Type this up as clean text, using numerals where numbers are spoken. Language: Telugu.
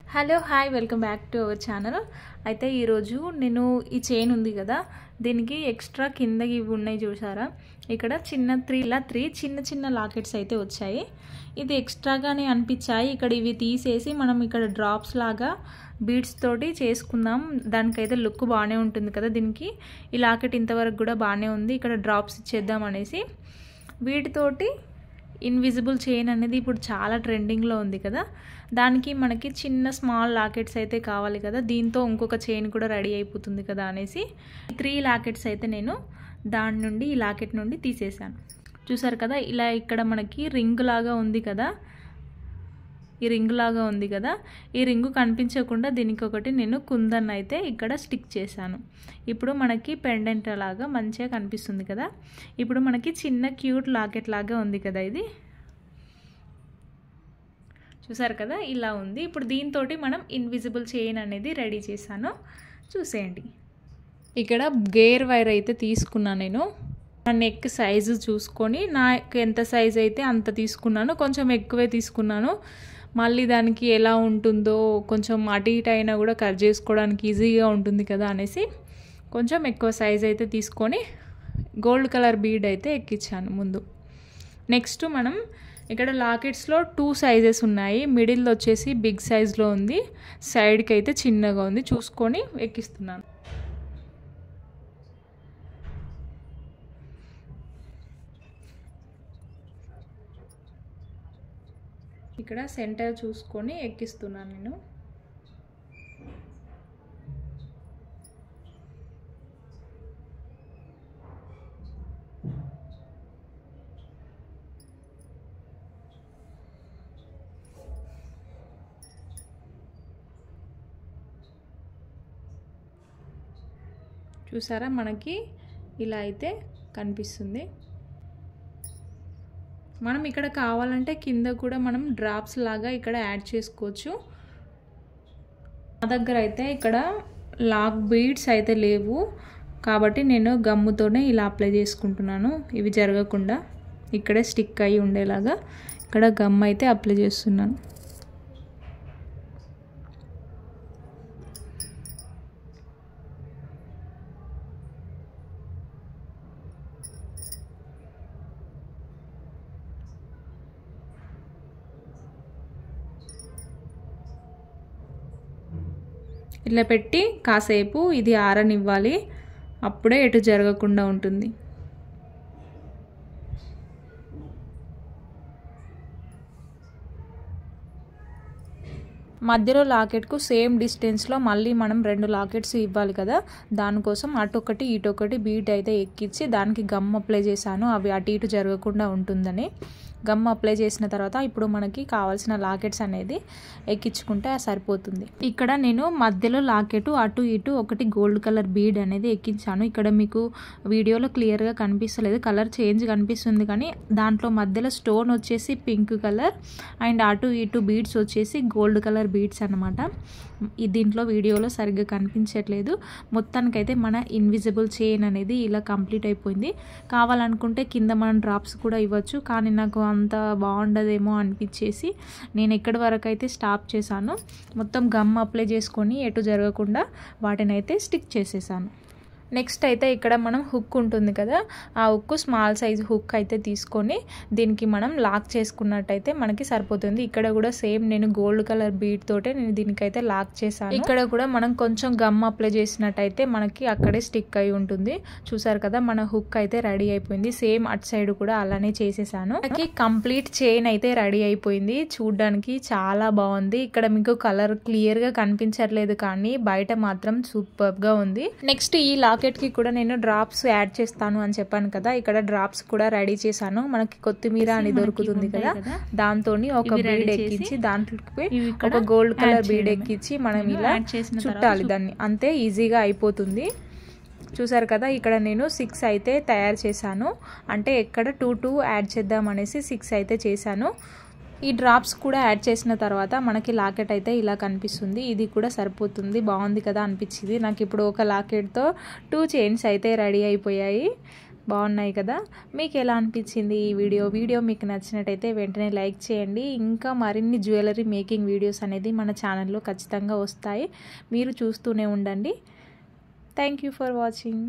Hello hi welcome back to our channel. అయితే ఈరోజు నేను ఈ చైన్ ఉంది కదా, దీనికి ఎక్స్ట్రా కిందకి ఇవి ఉన్నాయి చూసారా, ఇక్కడ త్రీ చిన్న చిన్న లాకెట్స్ అయితే వచ్చాయి. ఇది ఎక్స్ట్రాగానే అనిపించాయి. ఇక్కడ ఇవి తీసేసి మనం ఇక్కడ డ్రాప్స్ లాగా బీడ్స్ తోటి చేసుకుందాం, దానికైతే లుక్ బాగానే ఉంటుంది కదా. దీనికి ఈ లాకెట్ ఇంతవరకు కూడా బాగానే ఉంది, ఇక్కడ డ్రాప్స్ ఇచ్చేద్దాం అనేసి వీటితోటి ఇన్విజిబుల్ చైన్ అనేది ఇప్పుడు చాలా ట్రెండింగ్లో ఉంది కదా. దానికి మనకి చిన్న స్మాల్ లాకెట్స్ అయితే కావాలి కదా, దీంతో ఇంకొక చైన్ కూడా రెడీ అయిపోతుంది కదా అనేసి 3 లాకెట్స్ అయితే నేను దాని నుండి ఈ లాకెట్ నుండి తీసేసాను. చూసారు కదా, ఇలా ఇక్కడ మనకి రింగ్ లాగా ఉంది కదా, ఈ రింగ్ లాగా ఉంది కదా, ఈ రింగు కనిపించకుండా దీనికి ఒకటి నేను కుందన్ అయితే ఇక్కడ స్టిక్ చేశాను. ఇప్పుడు మనకి పెండెంట్ లాగా మంచిగా కనిపిస్తుంది కదా. ఇప్పుడు మనకి చిన్న క్యూట్ లాకెట్ లాగా ఉంది కదా, ఇది చూసారు కదా, ఇలా ఉంది. ఇప్పుడు దీంతో మనం ఇన్విజిబుల్ చైన్ అనేది రెడీ చేశాను, చూసేయండి. ఇక్కడ గేర్ వైర్ అయితే తీసుకున్నాను నేను. నా నెక్ సైజు చూసుకొని నాకు ఎంత సైజ్ అయితే అంత తీసుకున్నాను, కొంచెం ఎక్కువే తీసుకున్నాను. మళ్ళీ దానికి ఎలా ఉంటుందో కొంచెం అటు ఇటు అయినా కూడా కట్ చేసుకోవడానికి ఈజీగా ఉంటుంది కదా అనేసి కొంచెం ఎక్కువ సైజ్ అయితే తీసుకొని గోల్డ్ కలర్ బీడ్ అయితే ఎక్కించాను ముందు. నెక్స్ట్ మనం ఇక్కడ లాకెట్స్లో 2 సైజెస్ ఉన్నాయి. మిడిల్లో వచ్చేసి బిగ్ సైజ్లో ఉంది, సైడ్కి అయితే చిన్నగా ఉంది, చూసుకొని ఎక్కిస్తున్నాను. ఇక్కడ సెంటర్ చూసుకొని ఎక్కిస్తున్నాను నేను. చూసారా, మనకి ఇలా అయితే కనిపిస్తుంది. మనం ఇక్కడ కావాలంటే కింద కూడా మనం డ్రాప్స్ లాగా ఇక్కడ యాడ్ చేసుకోవచ్చు. నా దగ్గర అయితే ఇక్కడ లాక్ బీడ్స్ అయితే లేవు కాబట్టి నేను గమ్ముతోనే ఇలా అప్లై చేసుకుంటున్నాను, ఇవి జరగకుండా ఇక్కడే స్టిక్ అయ్యి ఉండేలాగా ఇక్కడ గమ్ అయితే అప్లై చేస్తున్నాను. ఇలా పెట్టి కాసేపు ఇది ఆరనివ్వాలి, అప్పుడే ఎటు జరగకుండా ఉంటుంది. మధ్యలో లాకెట్కు సేమ్ డిస్టెన్స్లో మళ్ళీ మనం 2 లాకెట్స్ ఇవ్వాలి కదా, దానికోసం అటొకటి ఇటొకటి బీట్ అయితే ఎక్కించి దానికి గమ్ అప్లై చేశాను, అవి అటు ఇటు జరగకుండా ఉంటుందని. గమ్ అప్లై చేసిన తర్వాత ఇప్పుడు మనకి కావాల్సిన లాకెట్స్ అనేది ఎక్కించుకుంటే సరిపోతుంది. ఇక్కడ నేను మధ్యలో లాకెట్ అటు ఇటు ఒకటి గోల్డ్ కలర్ బీడ్ అనేది ఎక్కించాను. ఇక్కడ మీకు వీడియోలో క్లియర్గా కనిపిస్తలేదు, కలర్ చేంజ్ కనిపిస్తుంది కానీ దాంట్లో మధ్యలో స్టోన్ వచ్చేసి పింక్ కలర్ అండ్ అటు ఇటు బీడ్స్ వచ్చేసి గోల్డ్ కలర్ బీడ్స్ అనమాట. దీంట్లో వీడియోలో సరిగ్గా కనిపించట్లేదు. మొత్తానికైతే మన ఇన్విజిబుల్ చైన్ అనేది ఇలా కంప్లీట్ అయిపోయింది. కావాలనుకుంటే కింద మనం డ్రాప్స్ కూడా ఇవ్వచ్చు, కానీ నాకు అంత బాగుండదేమో అనిపించేసి నేను ఎక్కడి వరకు అయితే స్టాప్ చేశాను. మొత్తం గమ్ అప్లై చేసుకొని ఎటు జరగకుండా వాటిని అయితే స్టిక్ చేసేసాను. నెక్స్ట్ అయితే ఇక్కడ మనం హుక్ ఉంటుంది కదా, ఆ హుక్ స్మాల్ సైజ్ హుక్ అయితే తీసుకొని దీనికి మనం లాక్ చేసుకున్నట్టయితే మనకి సరిపోతుంది. ఇక్కడ కూడా సేమ్ నేను గోల్డ్ కలర్ బీడ్ తోటే నేను దీనికైతే లాక్ చేశాను. ఇక్కడ కూడా మనం కొంచెం గమ్ అప్లై చేసినట్టయితే మనకి అక్కడే స్టిక్ అయి ఉంటుంది. చూసారు కదా, మన హుక్ అయితే రెడీ అయిపోయింది. సేమ్ అటు సైడ్ కూడా అలానే చేసేసాను. మనకి కంప్లీట్ చైన్ అయితే రెడీ అయిపోయింది. చూడడానికి చాలా బాగుంది. ఇక్కడ మీకు కలర్ క్లియర్ గా కనిపించట్లేదు కానీ బయట మాత్రం సూపర్ గా ఉంది. నెక్స్ట్ ఈ లాకెట్ కి కూడా నేను డ్రాప్స్ యాడ్ చేస్తాను అని చెప్పాను కదా, ఇక్కడ డ్రాప్స్ కూడా రెడీ చేశాను. మనకి కొత్తిమీర అని దొరుకుతుంది కదా, దాంతో ఒక బీడ్ ఎక్కించి దాంట్లోకి ఒక గోల్డ్ కలర్ బీడ్ ఎక్కించి మనం ఇలా చుట్టాలి దాన్ని, అంతే ఈజీగా అయిపోతుంది. చూసారు కదా, ఇక్కడ నేను 6 అయితే తయారు చేశాను, అంటే ఎక్కడ 2 యాడ్ చేద్దాం అనేసి 6 అయితే చేశాను. ఈ డ్రాప్స్ కూడా యాడ్ చేసిన తర్వాత మనకి లాకెట్ అయితే ఇలా కనిపిస్తుంది. ఇది కూడా సరిపోతుంది, బాగుంది కదా అనిపించింది నాకు. ఇప్పుడు ఒక లాకెట్తో 2 చైన్స్ అయితే రెడీ అయిపోయాయి. బాగున్నాయి కదా. మీకు ఎలా అనిపించింది ఈ వీడియో మీకు నచ్చినట్టయితే వెంటనే లైక్ చేయండి. ఇంకా మరిన్ని జ్యువెలరీ మేకింగ్ వీడియోస్ అనేది మన ఛానల్లో ఖచ్చితంగా వస్తాయి, మీరు చూస్తూనే ఉండండి. Thank you for watching.